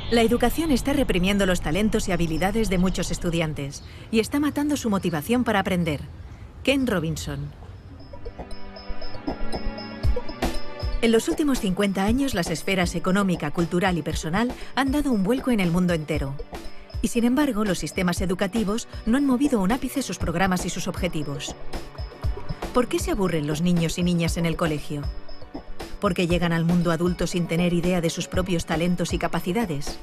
La educación está reprimiendo los talentos y habilidades de muchos estudiantes y está matando su motivación para aprender. Ken Robinson. En los últimos 50 años, las esferas económica, cultural y personal han dado un vuelco en el mundo entero. Y sin embargo, los sistemas educativos no han movido un ápice sus programas y sus objetivos. ¿Por qué se aburren los niños y niñas en el colegio? ¿Por qué llegan al mundo adulto sin tener idea de sus propios talentos y capacidades?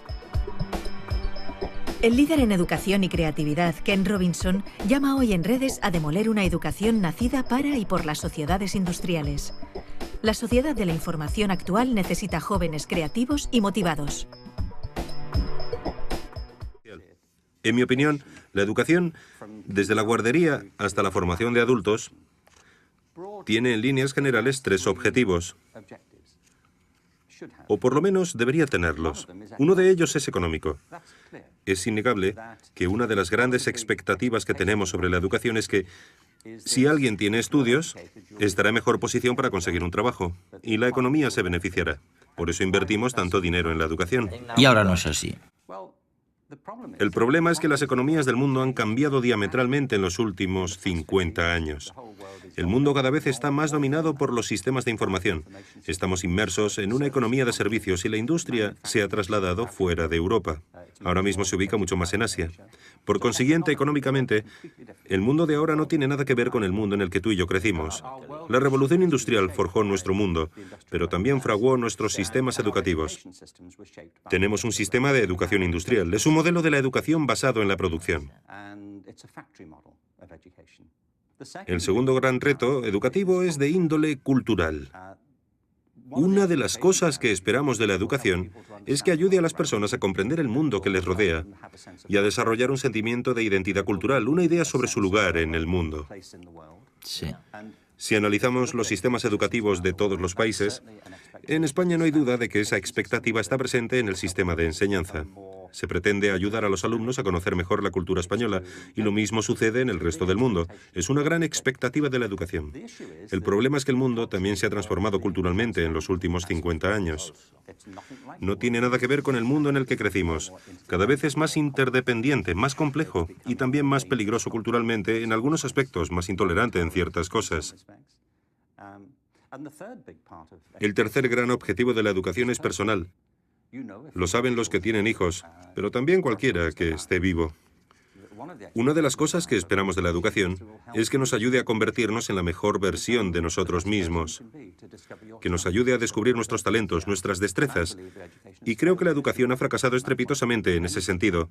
El líder en educación y creatividad, Ken Robinson, llama hoy en redes a demoler una educación nacida para y por las sociedades industriales. La sociedad de la información actual necesita jóvenes creativos y motivados. En mi opinión, la educación, desde la guardería hasta la formación de adultos, tiene en líneas generales 3 objetivos. O por lo menos debería tenerlos. Uno de ellos es económico. Es innegable que una de las grandes expectativas que tenemos sobre la educación es que si alguien tiene estudios, estará en mejor posición para conseguir un trabajo y la economía se beneficiará. Por eso invertimos tanto dinero en la educación. Y ahora no es así. El problema es que las economías del mundo han cambiado diametralmente en los últimos 50 años. El mundo cada vez está más dominado por los sistemas de información. Estamos inmersos en una economía de servicios y la industria se ha trasladado fuera de Europa. Ahora mismo se ubica mucho más en Asia. Por consiguiente, económicamente, el mundo de ahora no tiene nada que ver con el mundo en el que tú y yo crecimos. La revolución industrial forjó nuestro mundo, pero también fraguó nuestros sistemas educativos. Tenemos un sistema de educación industrial. Es un modelo de la educación basado en la producción. El segundo gran reto educativo es de índole cultural. Una de las cosas que esperamos de la educación es que ayude a las personas a comprender el mundo que les rodea y a desarrollar un sentimiento de identidad cultural, una idea sobre su lugar en el mundo. Sí. Si analizamos los sistemas educativos de todos los países, en España no hay duda de que esa expectativa está presente en el sistema de enseñanza. Se pretende ayudar a los alumnos a conocer mejor la cultura española y lo mismo sucede en el resto del mundo. Es una gran expectativa de la educación. El problema es que el mundo también se ha transformado culturalmente en los últimos 50 años. No tiene nada que ver con el mundo en el que crecimos. Cada vez es más interdependiente, más complejo y también más peligroso culturalmente en algunos aspectos, más intolerante en ciertas cosas. El tercer gran objetivo de la educación es personal. Lo saben los que tienen hijos, pero también cualquiera que esté vivo. Una de las cosas que esperamos de la educación es que nos ayude a convertirnos en la mejor versión de nosotros mismos, que nos ayude a descubrir nuestros talentos, nuestras destrezas. Y creo que la educación ha fracasado estrepitosamente en ese sentido,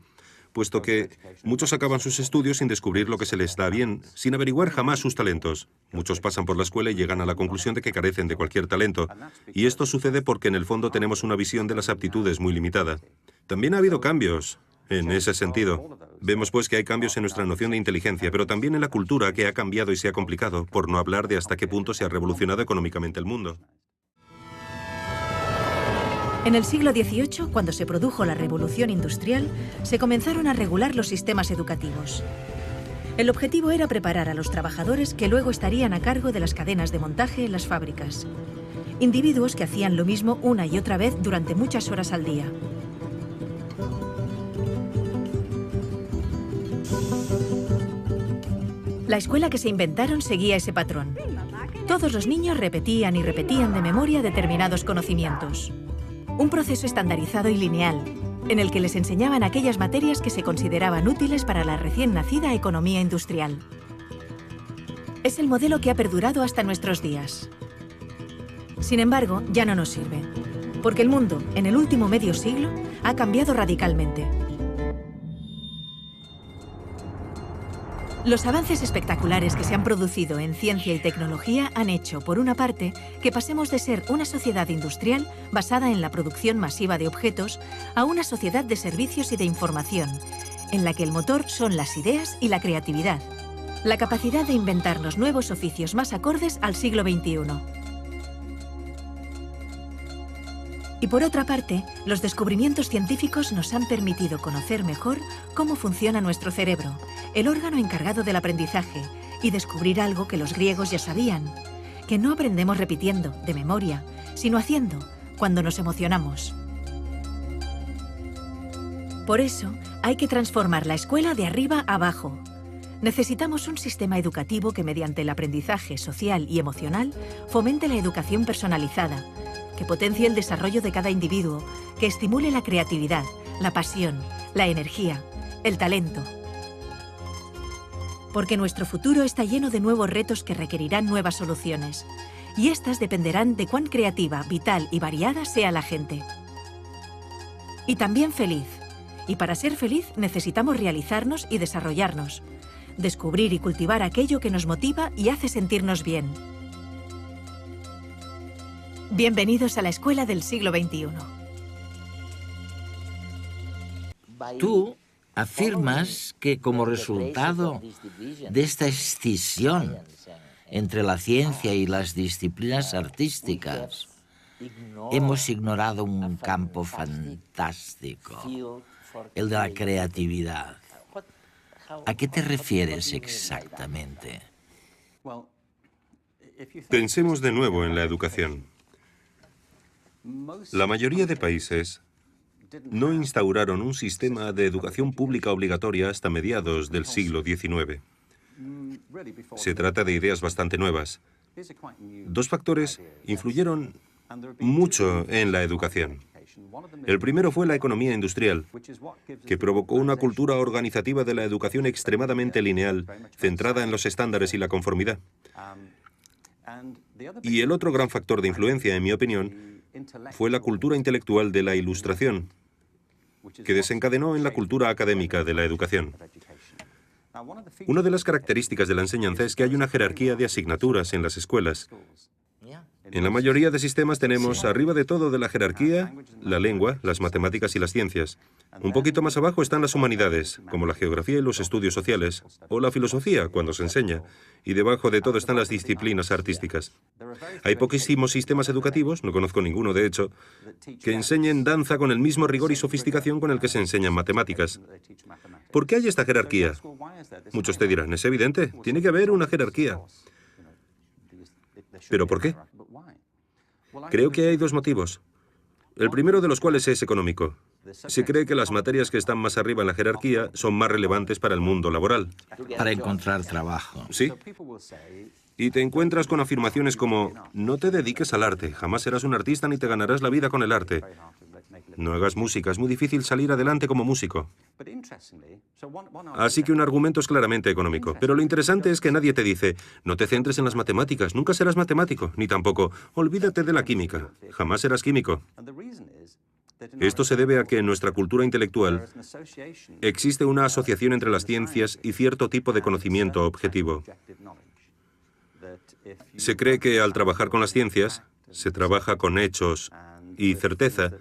puesto que muchos acaban sus estudios sin descubrir lo que se les da bien, sin averiguar jamás sus talentos. Muchos pasan por la escuela y llegan a la conclusión de que carecen de cualquier talento. Y esto sucede porque en el fondo tenemos una visión de las aptitudes muy limitada. También ha habido cambios en ese sentido. Vemos pues que hay cambios en nuestra noción de inteligencia, pero también en la cultura que ha cambiado y se ha complicado, por no hablar de hasta qué punto se ha revolucionado económicamente el mundo. En el siglo XVIII, cuando se produjo la revolución industrial, se comenzaron a regular los sistemas educativos. El objetivo era preparar a los trabajadores que luego estarían a cargo de las cadenas de montaje en las fábricas. Individuos que hacían lo mismo una y otra vez durante muchas horas al día. La escuela que se inventaron seguía ese patrón. Todos los niños repetían y repetían de memoria determinados conocimientos. Un proceso estandarizado y lineal, en el que les enseñaban aquellas materias que se consideraban útiles para la recién nacida economía industrial. Es el modelo que ha perdurado hasta nuestros días. Sin embargo, ya no nos sirve, porque el mundo, en el último medio siglo, ha cambiado radicalmente. Los avances espectaculares que se han producido en ciencia y tecnología han hecho, por una parte, que pasemos de ser una sociedad industrial basada en la producción masiva de objetos a una sociedad de servicios y de información, en la que el motor son las ideas y la creatividad, la capacidad de inventarnos nuevos oficios más acordes al siglo XXI. Y por otra parte, los descubrimientos científicos nos han permitido conocer mejor cómo funciona nuestro cerebro, el órgano encargado del aprendizaje, y descubrir algo que los griegos ya sabían, que no aprendemos repitiendo, de memoria, sino haciendo, cuando nos emocionamos. Por eso, hay que transformar la escuela de arriba abajo. Necesitamos un sistema educativo que, mediante el aprendizaje social y emocional, fomente la educación personalizada, que potencie el desarrollo de cada individuo, que estimule la creatividad, la pasión, la energía, el talento. Porque nuestro futuro está lleno de nuevos retos que requerirán nuevas soluciones. Y estas dependerán de cuán creativa, vital y variada sea la gente. Y también feliz. Y para ser feliz necesitamos realizarnos y desarrollarnos. Descubrir y cultivar aquello que nos motiva y hace sentirnos bien. Bienvenidos a la escuela del siglo XXI. Tú afirmas que como resultado de esta escisión entre la ciencia y las disciplinas artísticas, hemos ignorado un campo fantástico, el de la creatividad. ¿A qué te refieres exactamente? Pensemos de nuevo en la educación. La mayoría de países no instauraron un sistema de educación pública obligatoria hasta mediados del siglo XIX. Se trata de ideas bastante nuevas. Dos factores influyeron mucho en la educación. El primero fue la economía industrial, que provocó una cultura organizativa de la educación extremadamente lineal, centrada en los estándares y la conformidad. Y el otro gran factor de influencia, en mi opinión, fue la cultura intelectual de la Ilustración, que desencadenó en la cultura académica de la educación. Una de las características de la enseñanza es que hay una jerarquía de asignaturas en las escuelas. En la mayoría de sistemas tenemos arriba de todo de la jerarquía la lengua, las matemáticas y las ciencias. Un poquito más abajo están las humanidades, como la geografía y los estudios sociales, o la filosofía, cuando se enseña. Y debajo de todo están las disciplinas artísticas. Hay poquísimos sistemas educativos, no conozco ninguno de hecho, que enseñen danza con el mismo rigor y sofisticación con el que se enseñan matemáticas. ¿Por qué hay esta jerarquía? Muchos te dirán, es evidente, tiene que haber una jerarquía. ¿Pero por qué? Creo que hay dos motivos. El primero de los cuales es económico. Se cree que las materias que están más arriba en la jerarquía son más relevantes para el mundo laboral. Para encontrar trabajo. Sí. Y te encuentras con afirmaciones como, no te dediques al arte, jamás serás un artista ni te ganarás la vida con el arte. No hagas música, es muy difícil salir adelante como músico. Así que un argumento es claramente económico. Pero lo interesante es que nadie te dice, no te centres en las matemáticas, nunca serás matemático, ni tampoco, olvídate de la química, jamás serás químico. Esto se debe a que en nuestra cultura intelectual existe una asociación entre las ciencias y cierto tipo de conocimiento objetivo. Se cree que al trabajar con las ciencias, se trabaja con hechos y certeza,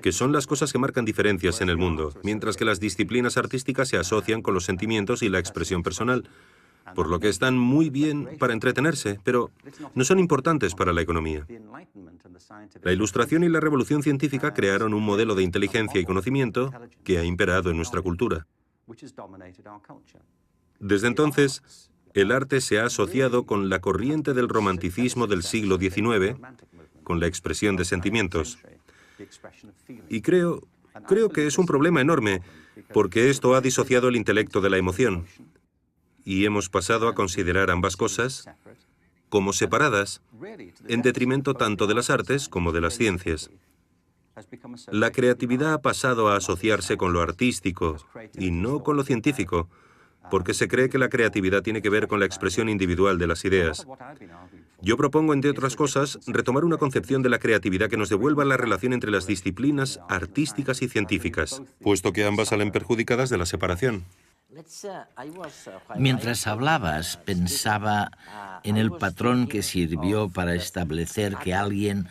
que son las cosas que marcan diferencias en el mundo, mientras que las disciplinas artísticas se asocian con los sentimientos y la expresión personal, por lo que están muy bien para entretenerse, pero no son importantes para la economía. La Ilustración y la Revolución Científica crearon un modelo de inteligencia y conocimiento que ha imperado en nuestra cultura. Desde entonces, el arte se ha asociado con la corriente del romanticismo del siglo XIX, con la expresión de sentimientos. Y creo que es un problema enorme, porque esto ha disociado el intelecto de la emoción. Y hemos pasado a considerar ambas cosas como separadas, en detrimento tanto de las artes como de las ciencias. La creatividad ha pasado a asociarse con lo artístico y no con lo científico, porque se cree que la creatividad tiene que ver con la expresión individual de las ideas. Yo propongo, entre otras cosas, retomar una concepción de la creatividad que nos devuelva la relación entre las disciplinas artísticas y científicas, puesto que ambas salen perjudicadas de la separación. Mientras hablabas, pensaba en el patrón que sirvió para establecer que alguien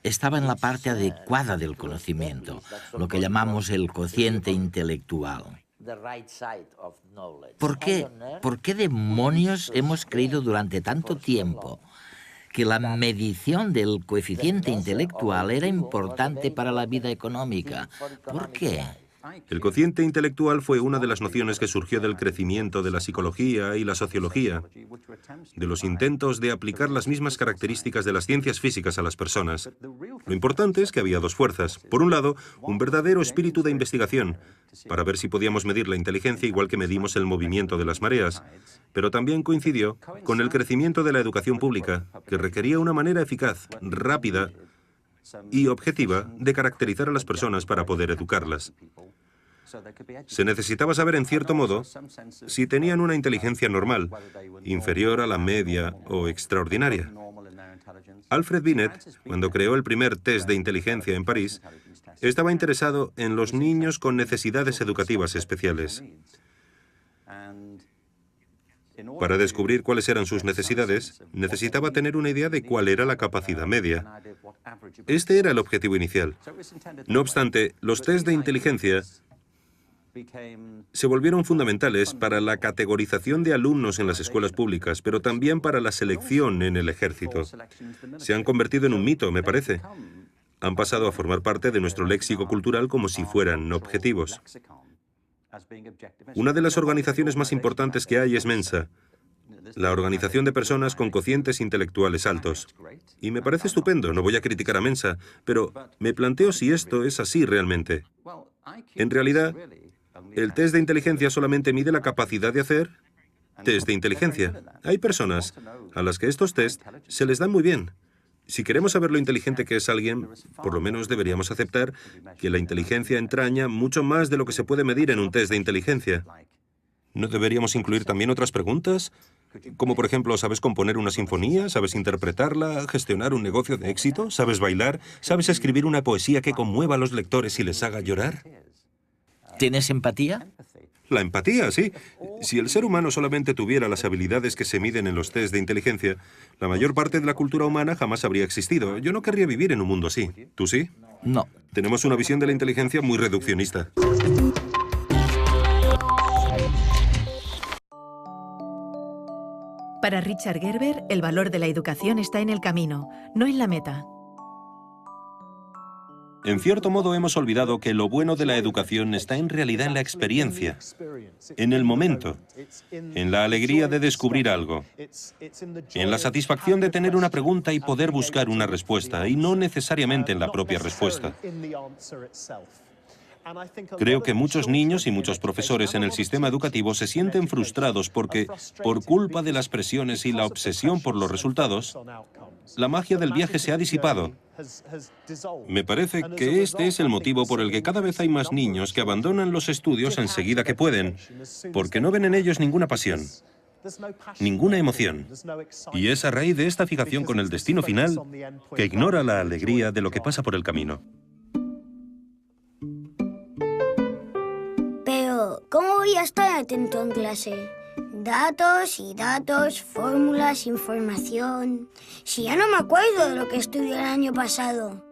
estaba en la parte adecuada del conocimiento, lo que llamamos el cociente intelectual. ¿Por qué demonios hemos creído durante tanto tiempo que la medición del coeficiente intelectual era importante para la vida económica? ¿Por qué? El cociente intelectual fue una de las nociones que surgió del crecimiento de la psicología y la sociología, de los intentos de aplicar las mismas características de las ciencias físicas a las personas. Lo importante es que había dos fuerzas. Por un lado, un verdadero espíritu de investigación, para ver si podíamos medir la inteligencia igual que medimos el movimiento de las mareas, pero también coincidió con el crecimiento de la educación pública, que requería una manera eficaz, rápida y objetiva de caracterizar a las personas para poder educarlas. Se necesitaba saber, en cierto modo, si tenían una inteligencia normal, inferior a la media o extraordinaria. Alfred Binet, cuando creó el primer test de inteligencia en París, estaba interesado en los niños con necesidades educativas especiales. Para descubrir cuáles eran sus necesidades, necesitaba tener una idea de cuál era la capacidad media. Este era el objetivo inicial. No obstante, los test de inteligencia se volvieron fundamentales para la categorización de alumnos en las escuelas públicas, pero también para la selección en el ejército. Se han convertido en un mito, me parece. Han pasado a formar parte de nuestro léxico cultural como si fueran objetivos. Una de las organizaciones más importantes que hay es Mensa, la organización de personas con cocientes intelectuales altos. Y me parece estupendo, no voy a criticar a Mensa, pero me planteo si esto es así realmente. En realidad, el test de inteligencia solamente mide la capacidad de hacer test de inteligencia. Hay personas a las que estos test se les dan muy bien. Si queremos saber lo inteligente que es alguien, por lo menos deberíamos aceptar que la inteligencia entraña mucho más de lo que se puede medir en un test de inteligencia. ¿No deberíamos incluir también otras preguntas? Como por ejemplo, ¿sabes componer una sinfonía? ¿Sabes interpretarla? ¿Gestionar un negocio de éxito? ¿Sabes bailar? ¿Sabes escribir una poesía que conmueva a los lectores y les haga llorar? ¿Tienes empatía? La empatía, sí. Si el ser humano solamente tuviera las habilidades que se miden en los test de inteligencia, la mayor parte de la cultura humana jamás habría existido. Yo no querría vivir en un mundo así. ¿Tú sí? No. Tenemos una visión de la inteligencia muy reduccionista. Para Richard Gerber, el valor de la educación está en el camino, no en la meta. En cierto modo hemos olvidado que lo bueno de la educación está en realidad en la experiencia, en el momento, en la alegría de descubrir algo, en la satisfacción de tener una pregunta y poder buscar una respuesta, y no necesariamente en la propia respuesta. Creo que muchos niños y muchos profesores en el sistema educativo se sienten frustrados porque, por culpa de las presiones y la obsesión por los resultados, la magia del viaje se ha disipado. Me parece que este es el motivo por el que cada vez hay más niños que abandonan los estudios enseguida que pueden, porque no ven en ellos ninguna pasión, ninguna emoción. Y es a raíz de esta fijación con el destino final que ignora la alegría de lo que pasa por el camino. Pero, ¿cómo voy a estar atento en clase? Datos y datos, fórmulas, información... Si ya no me acuerdo de lo que estudié el año pasado.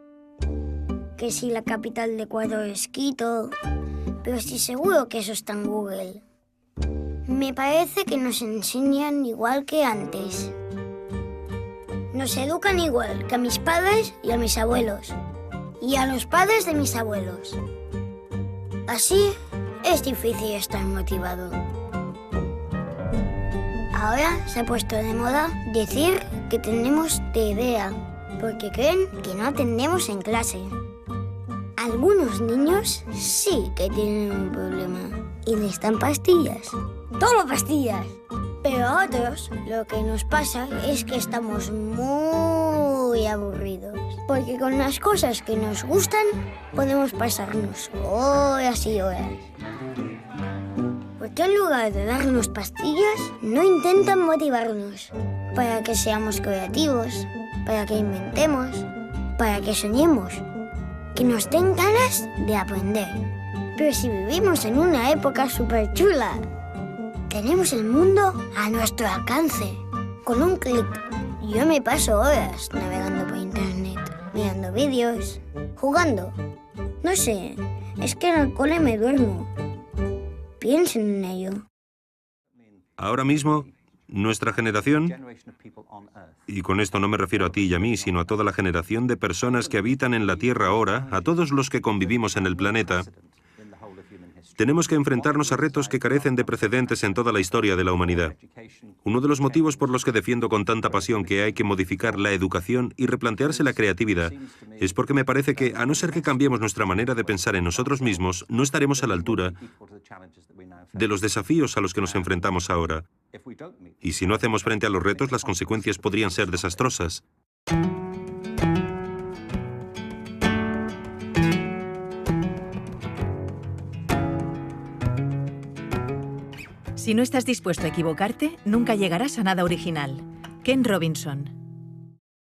Que si la capital de Ecuador es Quito... Pero estoy seguro que eso está en Google. Me parece que nos enseñan igual que antes. Nos educan igual que a mis padres y a mis abuelos. Y a los padres de mis abuelos. Así es difícil estar motivado. Ahora se ha puesto de moda decir que tenemos TDA, porque creen que no atendemos en clase. Algunos niños sí que tienen un problema y necesitan pastillas. ¡Toma pastillas! Pero a otros lo que nos pasa es que estamos muy aburridos. Porque con las cosas que nos gustan podemos pasarnos horas y horas. ¿Por qué en lugar de darnos pastillas no intentan motivarnos? Para que seamos creativos, para que inventemos, para que soñemos, que nos den ganas de aprender. Pero si vivimos en una época súper chula, tenemos el mundo a nuestro alcance. Con un clic, yo me paso horas navegando por internet, mirando vídeos, jugando. No sé, es que en el cole me duermo. Piensen en ello. Ahora mismo, nuestra generación, y con esto no me refiero a ti y a mí, sino a toda la generación de personas que habitan en la Tierra ahora, a todos los que convivimos en el planeta, Tenemos que enfrentarnos a retos que carecen de precedentes en toda la historia de la humanidad. Uno de los motivos por los que defiendo con tanta pasión que hay que modificar la educación y replantearse la creatividad es porque me parece que, a no ser que cambiemos nuestra manera de pensar en nosotros mismos, no estaremos a la altura de los desafíos a los que nos enfrentamos ahora. Y si no hacemos frente a los retos, las consecuencias podrían ser desastrosas. Si no estás dispuesto a equivocarte, nunca llegarás a nada original. Ken Robinson.